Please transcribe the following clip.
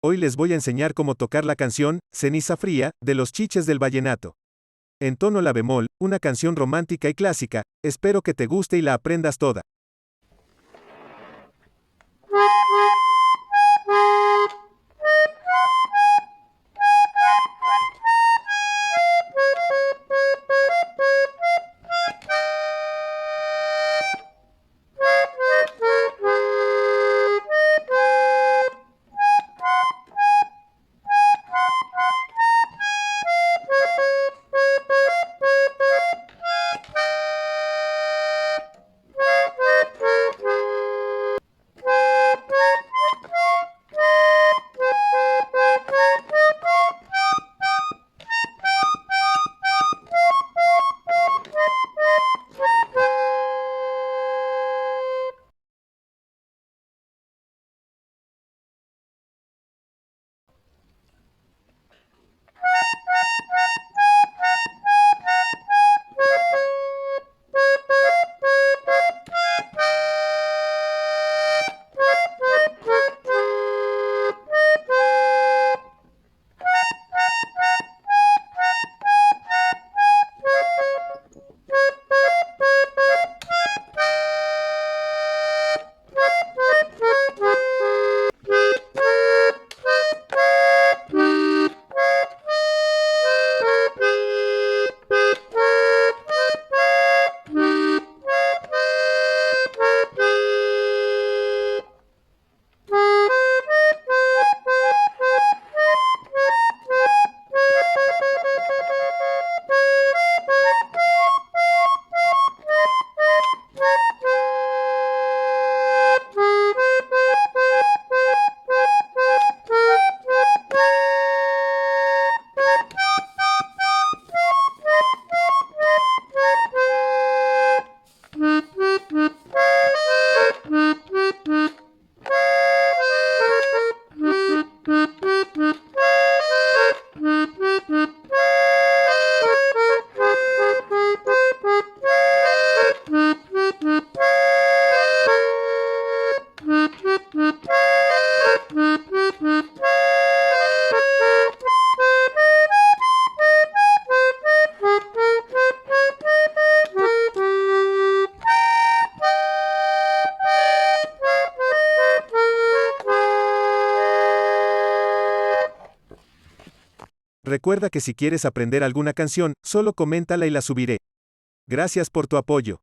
Hoy les voy a enseñar cómo tocar la canción Ceniza Fría de los Chiches del Vallenato. En tono la bemol, una canción romántica y clásica, espero que te guste y la aprendas toda. Recuerda que si quieres aprender alguna canción, solo coméntala y la subiré. Gracias por tu apoyo.